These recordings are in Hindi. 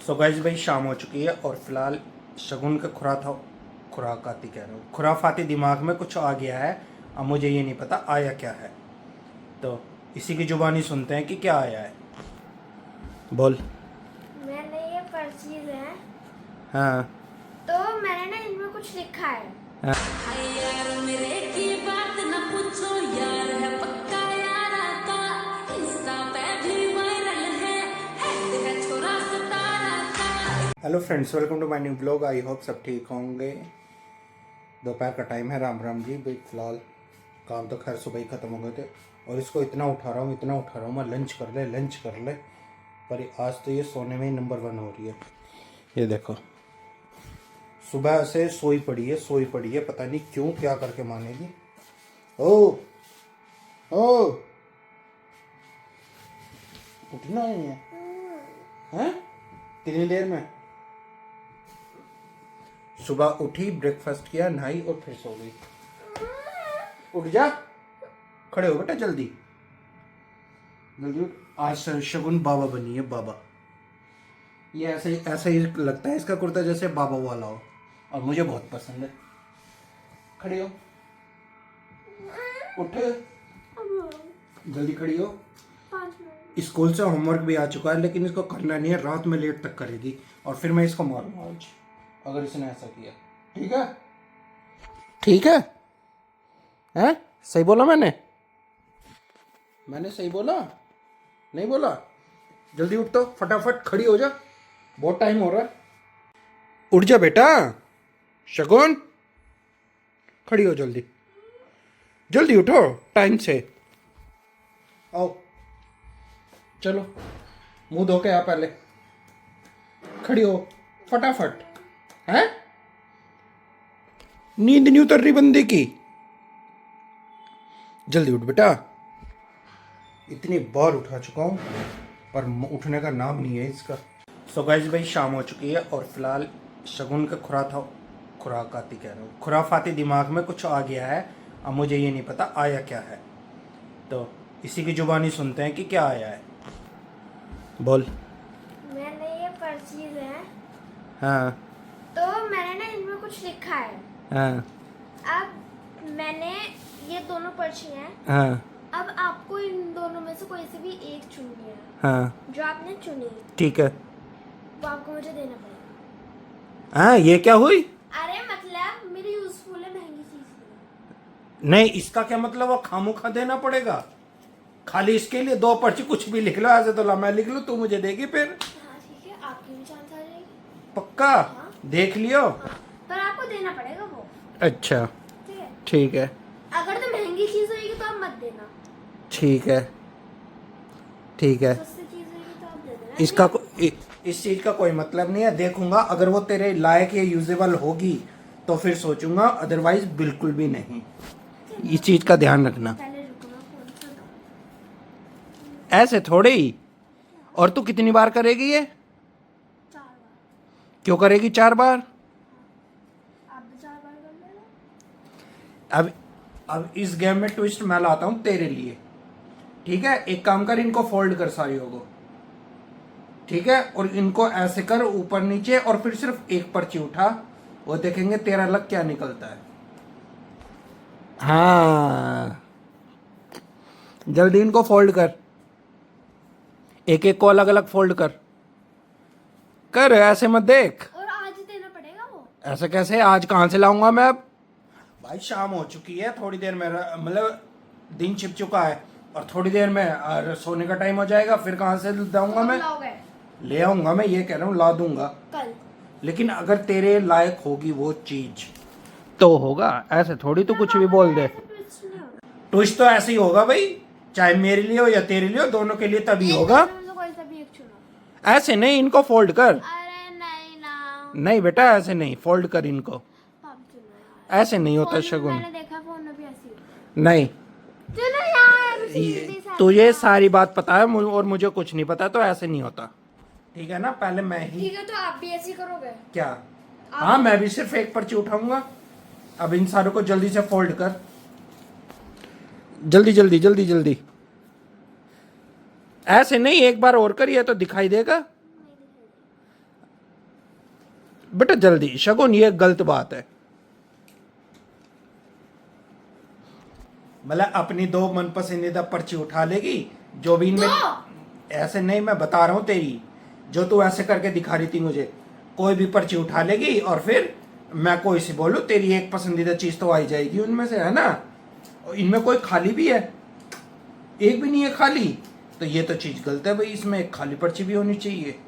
सो गाइस भाई शाम हो चुकी है और फिलहाल शगुन का खुराकाती कह रहा हूँ खुराफाती दिमाग में कुछ आ गया है। अब मुझे ये नहीं पता आया क्या है, तो इसी की जुबानी सुनते हैं कि क्या आया है। बोल। मैंने ये पर्चीज है हाँ तो मैंने ना इनमें कुछ लिखा है। हाँ। यार मेरे की बात न पूछो यार है पक्का यारा का इंस्टा पे भी वायरल है छोरा सतारा का। Hello friends, welcome to my new blog. I hope सब ठीक होंगे। दोपहर का टाइम है। राम राम जी। भाई फिलहाल काम तो खैर सुबह ही ख़त्म हो गए थे और इसको इतना उठा रहा हूँ मैं, लंच कर ले, पर आज तो ये सोने में ही नंबर 1 हो रही है। ये देखो सुबह से सोई पड़ी है, पता नहीं क्यों, क्या करके मानेगी। ओ ओ उठना नहीं है हैं? कितनी देर में? सुबह उठी, ब्रेकफास्ट किया, नहाई और फिर सो गई। उठ जा, खड़े हो बेटा, जल्दी जल्दी उठ। आज शगुन बाबा बनी है, बाबा। ये ऐसे ही लगता है इसका कुर्ता जैसे बाबा वाला हो, और मुझे बहुत पसंद है। खड़ी हो, उठ, जल्दी खड़ी हो। 5 मिनट। स्कूल से होमवर्क भी आ चुका है, लेकिन इसको करना नहीं है, रात में लेट तक करेगी और फिर मैं इसको मारूंगा आज अगर इसने ऐसा किया। ठीक है? ठीक है? हैं? सही बोला मैंने सही बोला? नहीं बोला? जल्दी उठ, तो फटाफट खड़ी हो जा, बहुत टाइम हो रहा है। उठ जा बेटा शगुन, खड़ी हो, जल्दी जल्दी उठो, टाइम से आओ। चलो मुंह धो के आ, पहले खड़ी हो फटाफट। हैं? नींद नहीं उतर रही बंदे की, जल्दी उठ बेटा। इतनी बार उठा चुका हूँ पर उठने का नाम नहीं है इसका। सो गाइस भाई शाम हो चुकी है और फिलहाल शगुन का खुराकाती कह रहा हूँ खुराफाती दिमाग में कुछ आ गया है। अब मुझे ये नहीं पता आया क्या है, तो इसी की जुबानी सुनते हैं कि क्या आया है। बोल। मैंने ये पर्चीज है हाँ तो मैंने ना इनमें कुछ लिखा है। हाँ अब मैंने ये दोनों पर्ची हैं। हाँ अब आपको इन दोनों में से कोई से भी एक चुननी है। हाँ जो आपने चुनी ठीक है। वो आपको मुझे देना पड़ेगा। हाँ ये क्या हुई? अरे मतलब मेरी यूजफुल है, महंगी चीज नहीं, इसका क्या मतलब? वो खामोखा देना पड़ेगा खाली इसके लिए? 2 पर्ची कुछ भी लिख लो, ऐसे तो ला मैं लिख लूं, तू मुझे देगी फिर? हाँ ठीक है, आपकी भी चांस आ जाएगी। पक्का? हाँ। देख लियो। हाँ, पर आपको देना पड़ेगा वो। अच्छा ठीक है? ठीक है। अगर तो महंगी चीज होगी तो आप मत देना, ठीक है ठीक है। सस्ती चीज होगी तो आप दे देना। इसका इस चीज का कोई मतलब नहीं है। देखूंगा अगर वो तेरे लायक या यूजेबल होगी तो फिर सोचूंगा, अदरवाइज बिल्कुल भी नहीं। इस चीज का ध्यान रखना। पहले रुको ना, फोन से दो। ऐसे थोड़े ही। और तू कितनी बार करेगी ये? 4 बार। क्यों करेगी 4 बार? आप भी 4 बार कर लेना। अब इस गेम में ट्विस्ट मैं लाता हूं तेरे लिए। ठीक है? एक काम कर, इनको फोल्ड कर सारियों को। ठीक है? और इनको ऐसे कर ऊपर नीचे, और फिर सिर्फ एक पर्ची उठा, वो देखेंगे तेरा लक क्या निकलता है। हाँ जल्दी इनको फोल्ड कर, एक एक को अलग अलग फोल्ड कर कर, ऐसे मत देख। और आज ही देना पड़ेगा वो। ऐसे कैसे? आज कहाँ से लाऊंगा मैं? अब भाई शाम हो चुकी है, थोड़ी देर में मतलब दिन छिप चुका है और थोड़ी देर में सोने का टाइम हो जाएगा, फिर कहाँ से लाऊंगा मैं? लाओगे ले आऊंगा मैं, ये कह रहा हूँ, ला दूंगा। कल। लेकिन अगर तेरे लायक होगी वो चीज तो होगा, ऐसे थोड़ी तो कुछ भी बोल दे। ऐसे twist नहीं होगा। ट्विस्ट तो ऐसे ही होगा भाई, चाहे मेरे लिए हो या तेरे लिए हो, दोनों के लिए तभी एक होगा। दोनों में से कोई सा भी एक चुनो। ऐसे नहीं, इनको फोल्ड कर। अरे नहीं ना, नहीं बेटा ऐसे नहीं, फोल्ड कर इनको। आप चुनो यार। ऐसे नहीं होता फोन में शगुन। मैंने देखा, फोन में भी ऐसी होती है। नहीं, चुनो यार, सीधी सादी तुझे बात। सारी बात पता है और मुझे कुछ नहीं पता, तो ऐसे नहीं होता। ठीक है ना? पहले मैं ही। ठीक है, तो आप भी ऐसी करोगे। क्या? हाँ मैं भी सिर्फ एक पर्ची उठाऊंगा। अब इन सारों को जल्दी से फोल्ड कर, जल्दी जल्दी जल्दी जल्दी। ऐसे नहीं, एक बार और कर, ये तो दिखाई देगा। बेटा जल्दी शगुन, ये गलत बात है। मतलब अपनी 2 मन पसंदीदा पर्ची उठा लेगी, जो भी इनमें। ऐसे नहीं, मैं बता रहा हूँ तेरी, जो तू ऐसे करके दिखा रही थी मुझे, कोई भी पर्ची उठा लेगी और फिर मैं कोई सी बोलूँ, तेरी एक पसंदीदा चीज तो आ ही जाएगी उनमें से, है ना। और इनमें कोई खाली भी है? एक भी नहीं है खाली। तो ये तो चीज गलत है भाई, इसमें एक खाली पर्ची भी होनी चाहिए।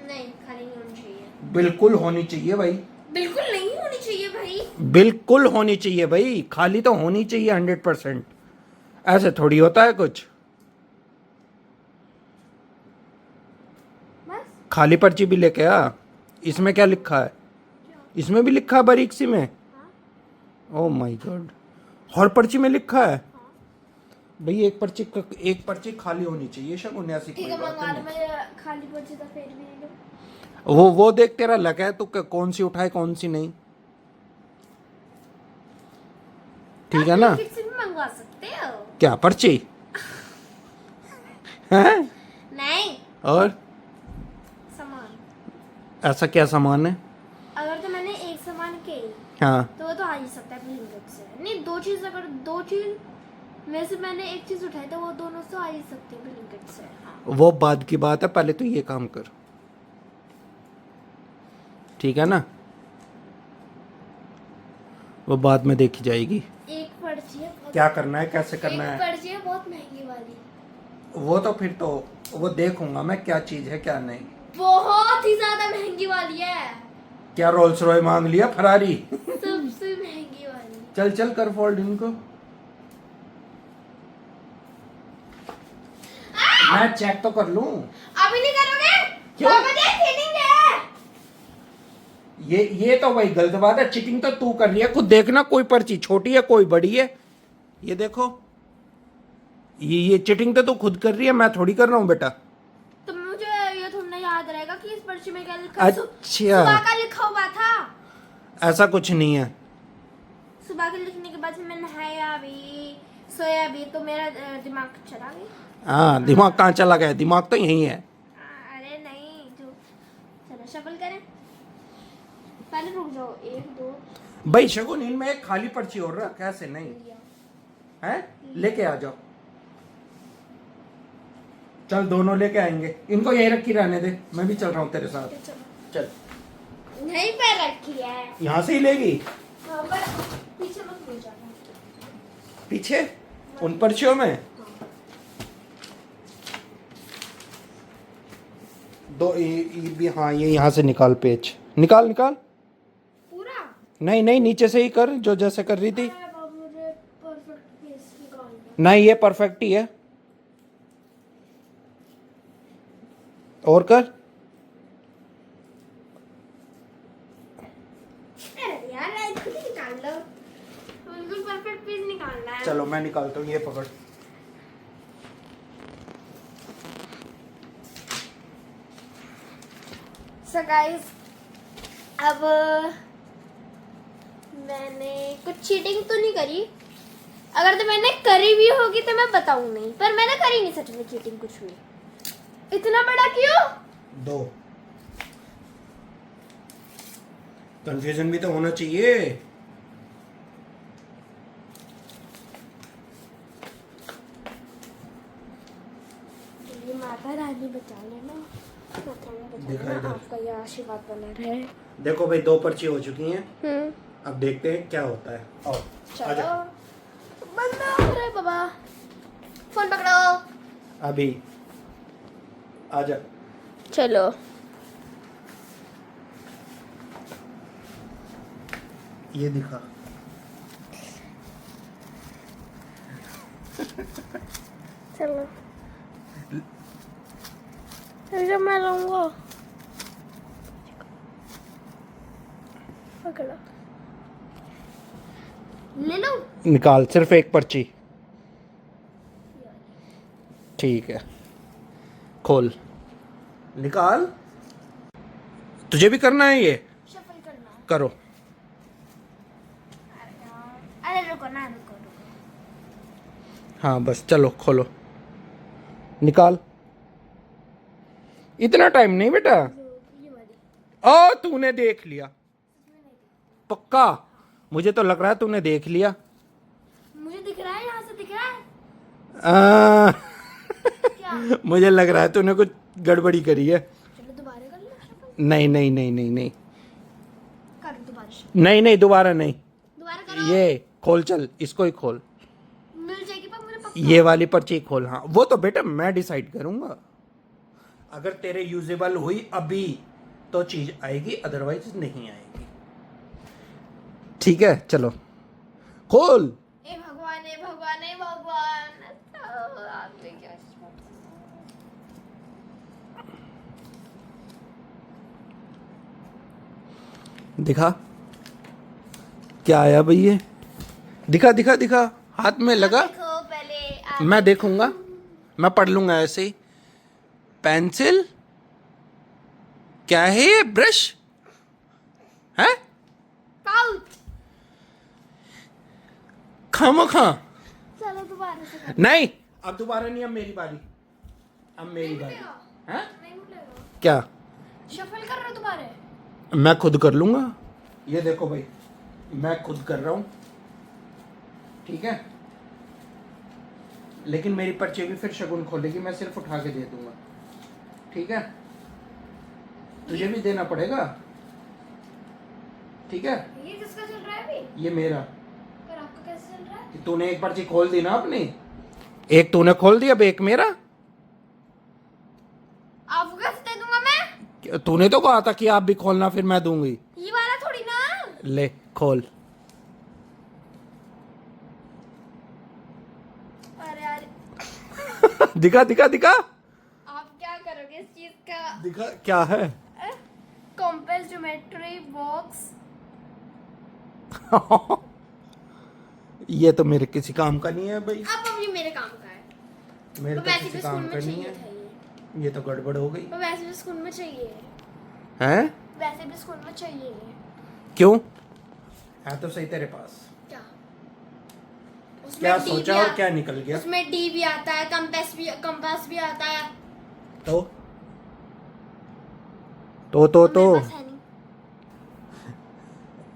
नहीं, खाली नहीं होनी चाहिए। बिल्कुल होनी चाहिए भाई। बिल्कुल नहीं होनी चाहिए भाई। बिल्कुल होनी चाहिए भाई, खाली तो होनी चाहिए 100%। ऐसे थोड़ी होता है कुछ। बस खाली पर्ची भी लेके आ। इसमें क्या लिखा है? इसमें भी लिखा है बारीक सी में। ओह माय गॉड, हर पर्ची में लिखा है भाई। एक पर्ची खाली होनी चाहिए शगुन, ऐसी ठीक कोई है, बात मंगवा लो। नहीं। मैं खाली पर्ची तो फिर भी ले लो। वो देख, तेरा लगा है, तू कौन सी उठाए कौन सी नहीं। ठीक है ना। ब्लिंकिट से भी मंगवा सकते हो। क्या पर्ची है? नहीं, और सामान। ऐसा क्या सामान है? अगर तो मैंने एक सामान के, हाँ, तो वो तो आ ही सकता है ब्लिंकिट से। नहीं, 2 चीज, अगर 2 चीज में से मैंने एक चीज उठाई तो वो दोनों से आ ही सकती है ब्लिंकिट से। हाँ। वो बाद की बात है, पहले तो ये काम कर, ठीक है ना। वो बाद में देखी जाएगी। एक पर्ची है क्या करना है, कैसे करना एक है, पर्ची है बहुत महंगी वाली। वो तो फिर तो वो देखूंगा मैं, क्या चीज है क्या नहीं। बहुत ही ज्यादा महंगी वाली है। क्या रोल्स रॉय मांग लिया, फरारी? सबसे महंगी वाली। चल चल कर फोल्ड इनको। मैं चेक तो कर लूं। अभी नहीं करोगे? क्यों? पापा जी, चीटिंग है। ये तो भाई गलत बात है। चीटिंग तो तू कर रही है, खुद देखना, कोई पर्ची छोटी है कोई बड़ी है। ये देखो, ये चीटिंग तो तू खुद कर रही है, मैं थोड़ी कर रहा हूँ बेटा। तो मुझे ये थोड़ा याद रहेगा कि इस पर्ची में क्या लिखा है। अच्छा, सुबह का लिखा हुआ था। ऐसा कुछ नहीं है। सुबह के लिखने के बाद फिर मैं नहाया भी, सोया भी, तो मेरा दिमाग चला गया। हाँ, दिमाग कहाँ चला गया? दिमाग तो यही है। अरे नहीं, जो चलो शफल करें। पहले रुक जाओ, 1 2 भाई शगुन, इनमें एक खाली पर्ची और रख, कैसे नहीं है? लेके आ जाओ। चल, दोनों लेके आएंगे। इनको यही रखी रहने दे, मैं भी चल रहा हूँ तेरे साथ। चल, नहीं पे रखी है। यहाँ से ही लेगी? हाँ, पर पीछे मत ले जाना। पीछे उन पर्चियों में दो ये भी। हाँ, ये यहाँ से निकाल, पेज निकाल निकाल। पूरा नहीं नहीं, नीचे से ही कर, जो जैसे कर रही थी। मुझे परफेक्ट पीस निकालना। नहीं, ये परफेक्ट ही है। और कर। अरे यार, खुद ही निकाल लो। बिल्कुल परफेक्ट पीस निकालना है। चलो मैं निकालता हूँ, ये पकड़। So guys, अब मैंने कुछ चीटिंग तो नहीं करी। अगर तो मैंने करी भी होगी तो मैं बताऊं नहीं, पर मैंने करी नहीं सच में चीटिंग कुछ भी। इतना बड़ा क्यों? 2 कंफ्यूजन भी तो होना चाहिए। ये माता रानी बचा लेना, माता रानी बचा दिखा लेना, इधर। आपका ये आशीर्वाद बना रहे। देखो भाई, 2 पर्ची हो चुकी हैं। अब देखते हैं क्या होता है। और चलो, बंदा हो रहा है बाबा। फोन पकड़ो। अभी आजा। चलो, ये दिखा। चलो जब मैं लूंगा। पकड़ो, ले लो। निकाल, सिर्फ एक पर्ची। ठीक है, खोल, निकाल। तुझे भी करना है ये? शफल करना। करो। अरे रुको ना, रुको। हाँ बस, चलो खोलो, निकाल। इतना टाइम नहीं बेटा। ये वाली। ओ तूने देख लिया पक्का? मुझे तो लग रहा है तूने देख लिया। मुझे दिख रहा है, यहाँ से दिख रहा है आ, क्या? मुझे लग रहा है तूने कुछ गड़बड़ी करी है। चलो दोबारा कर लो। नहीं नहीं नहीं नहीं नहीं कर दोबारा, नहीं नहीं दोबारा नहीं। दोबारा करो। ये खोल, चल इसको ही खोल, मिल जाएगी पर मुझे पक्का। ये वाली पर्ची खोल। हाँ वो तो बेटा मैं डिसाइड करूंगा। अगर तेरे यूजेबल हुई अभी तो चीज आएगी, अदरवाइज नहीं आएगी। ठीक है चलो खोल। ए भगवान, ए भगवान, ए भगवान, आपने क्या? दिखा क्या आया भाई, ये दिखा दिखा दिखा, हाथ में लगा। देखो पहले आप। मैं देखूंगा, मैं पढ़ लूंगा ऐसे ही। पेंसिल क्या है ये? ब्रश है? पाउच। खामखा चलो दोबारा से कर। नहीं, अब दोबारा नहीं, अब मेरी बारी, अब मेरी बारी। हैं? नहीं मिलेगा। क्या? शफल कर रहे हो दोबारा? मैं खुद कर लूंगा। ये देखो भाई, मैं खुद कर रहा हूं, ठीक है? लेकिन मेरी पर्ची भी फिर शगुन खोलेगी, मैं सिर्फ उठा के दे दूंगा, ठीक है? तुझे भी देना पड़ेगा, ठीक है? ये किसका चल रहा है अभी? ये मेरा। पर आपका कैसे चल रहा है? कि तूने एक पर्ची खोल दी ना अपनी, एक तूने खोल दी, अब एक मेरा। आपको कैसे दे दूंगा मैं? तूने तो कहा था कि आप भी खोलना, फिर मैं दूंगी। ये वाला थोड़ी ना। ले खोल। अरे यार, दिखा दिखा दिखा आप क्या करोगे इस चीज का? दिखा, क्या है? कॉम्पेस, ज्योमेट्री बॉक्स। ये तो मेरे किसी काम का नहीं है भाई, अब ये मेरे काम का है। मेरे तो तो वैसे किसी भी काम स्कूल का में नहीं चाहिए है। था ये। ये तो गड़बड़ हो गई। तो वैसे भी स्कूल में चाहिए। हैं? वैसे भी स्कूल में चाहिए। क्यों? है तो सही तेरे पास। क्या? उसमें क्या D सोचा भी और क्या निकल गया? उसमें डी भी आता है, कंपास भी आता है। तो मेरे पास है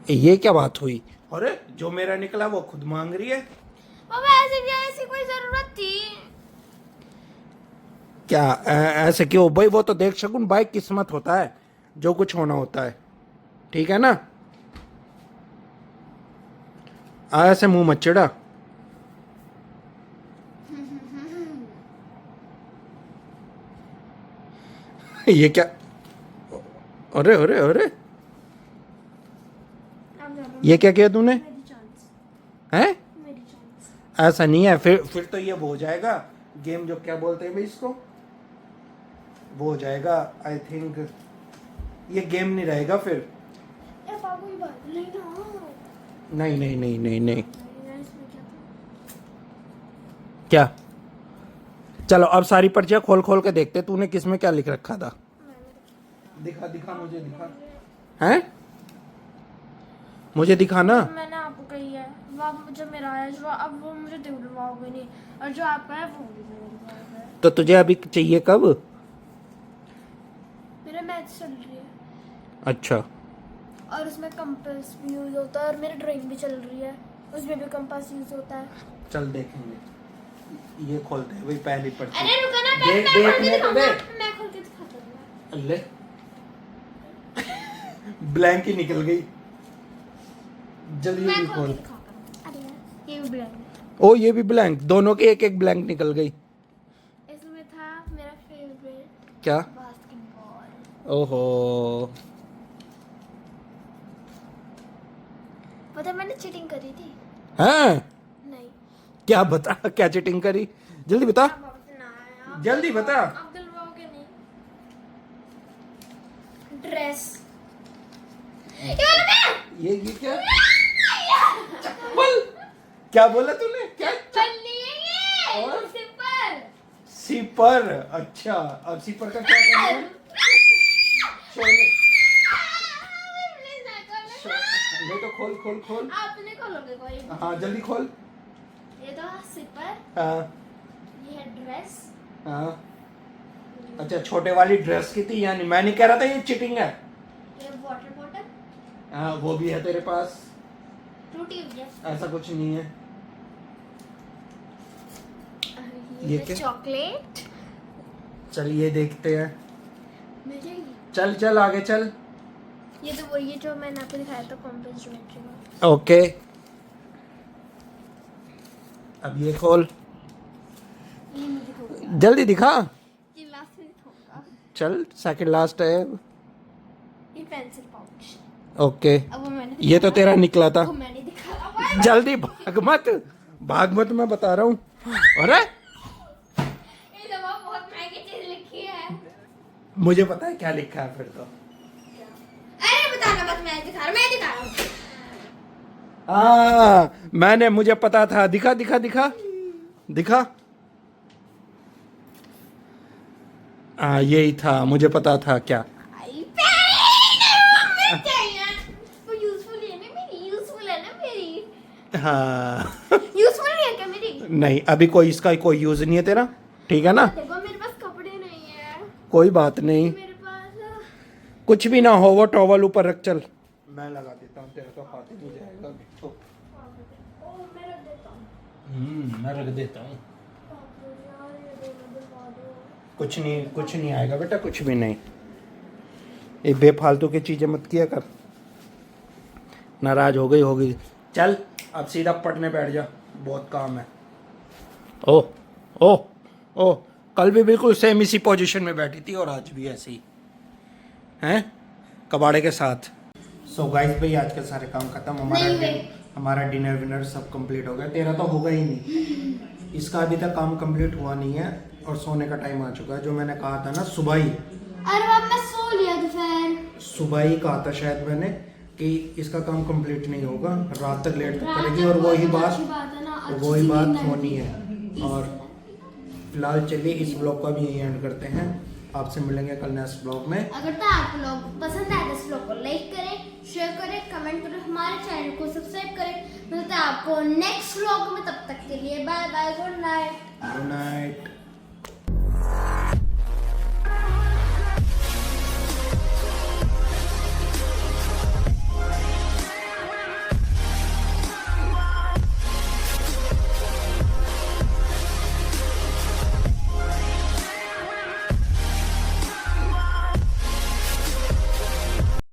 नहीं। ये क्या बात हुई? अरे जो मेरा निकला वो खुद मांग रही है। पापा ऐसी कोई जरूरत थी? क्या ऐसे क्यों भाई? वो तो देख शगुन भाई, किस्मत होता है, जो कुछ होना होता है, ठीक है ना? ऐसे मुंह मत चिढ़ा। ये क्या? अरे अरे अरे, ये क्या किया तूने? मेरी चांस, हैं? मेरी चांस। ऐसा नहीं है, फिर तो ये वो हो जाएगा गेम, जो क्या बोलते हैं भाई इसको, वो हो जाएगा। आई थिंक ये गेम नहीं रहेगा फिर। ए बाबू ये बात नहीं ना। नहीं नहीं नहीं नहीं नहीं। इसमें क्या था? क्या? चलो अब सारी पर्चियां खोल खोल के देखते तूने किसमें क्या लिख रखा था। दिखा दिखा, मुझे दिखा। हैं? मुझे दिखाना। मैंने आपको कही है, वो आप जो मेरा है, जो अब वो मुझे दिलवाओगे नहीं, और जो आपका है वो भी दिलवाओगे। तो तुझे अभी चाहिए कब? मेरा मैथ चल रही है अच्छा, और उसमें कंपास भी यूज होता है, और मेरी ड्राइंग भी चल रही है, उसमें भी कंपास यूज होता है। चल देखेंगे। ये खोलते हैं भाई पहली पर्ची। अरे रुको ना, देख देखने तो दे। मैं खोल के दिखाता हूँ। ले ब्लैंक ही निकल गई। जल्दी मैं जल्दी खोल खोल। के दिखाता हूँ। अरे यार, ये भी ब्लैंक। ओ ये भी ब्लैंक, दोनों के एक एक ब्लैंक निकल गई। इसमें था मेरा फेवरेट क्या? बास्केटबॉल। ओहो, पता है मैंने चीटिंग करी थी? हैं? नहीं। क्या बता, क्या चीटिंग करी? जल्दी बता, आप जल्दी बता। आप दिलवाओगे नहीं। ड्रेस। ये क्या? चप्पल? क्या बोला तूने? क्या? और? सीपर। अच्छा, अब सीपर का क्या करना है? छोड़ने। नहीं तो खोल खोल खोल। आपने खोलोगे कोई? हाँ जल्दी खोल। ये तो सिपर, हाँ ये है ड्रेस। हाँ। अच्छा, छोटे वाली ड्रेस की थी, यानी मैं नहीं कह रहा था ये चीटिंग है। ये हाँ वो भी है तेरे पास। टूटी हुई है। ऐसा कुछ नहीं है। ये ये क्या? चॉकलेट चल ये देखते हैं। मिलेगी। चल चल आगे चल। ये तो वही है जो मैंने आपको दिखाया था कॉम्प्लेक्स ज्योमेट्री का। ओके अब ये खोल, ये नहीं दिखाऊंगा, जल्दी दिखा। ये लास्ट में दिखाऊंगा। चल सेकंड लास्ट है। ये पेंसिल पाउच। ओके अब वो मैंने ये तो तेरा निकला था। वो मैंने दिखाया। जल्दी भाग मत मैं बता रहा हूँ। अरे ये दवा बहुत महंगी चीज लिखी है। मुझे पता है क्या लिखा है फिर तो। अरे बताना मत, मैं दिखा रहा हूँ। मैंने मुझे पता था। दिखा दिखा दिखा दिखा। यही था, मुझे पता था क्या। आई पेन चाहिए। वो यूजफुल है ना मेरी, यूजफुल है ना मेरी। हाँ यूजफुल नहीं है क्या मेरी? नहीं अभी कोई इसका कोई यूज नहीं है तेरा, ठीक है ना। देखो मेरे पास कपड़े नहीं है। कोई बात नहीं, मेरे पास कुछ भी ना हो वो टॉवल ऊपर रख। चल मैं लगा देता हूँ, तेरे तो हाथ ही नहीं जाएगा तो। ओ मैं रख देता हूँ। मैं रख देता हूँ। कुछ नहीं आएगा बेटा, कुछ भी नहीं। ये बेफालतू की चीजें मत किया कर। नाराज हो गई होगी। चल अब सीधा पढ़ने बैठ जा, बहुत काम है। ओ ओ ओ कल भी बिल्कुल सेम इसी पोजीशन में बैठी थी और आज भी ऐसी हैं कबाड़े के साथ। सो गाइस भाई आज के सारे काम खत्म। हमारा डिनर विनर सब कंप्लीट हो गया। तेरा तो होगा ही नहीं, इसका अभी तक काम कंप्लीट हुआ नहीं है और सोने का टाइम आ चुका है। जो मैंने कहा था ना सुबह ही, अरे बाप मैं सो लिया दोपहर। सुबह ही कहा था शायद मैंने कि इसका काम कंप्लीट नहीं होगा, रात तक लेट तक करेगी और वही बात होनी है। और फिलहाल चलिए इस ब्लॉग का भी यही एंड करते हैं। आपसे मिलेंगे कल नेक्स्ट ब्लॉग में। अगर तो आपको लोग पसंद आए तो इस ब्लॉग को लाइक करें, शेयर करें, कमेंट करें, हमारे चैनल को सब्सक्राइब करें। मिलता है आपको नेक्स्ट ब्लॉग में, तब तक के लिए bye bye, good night. Good night.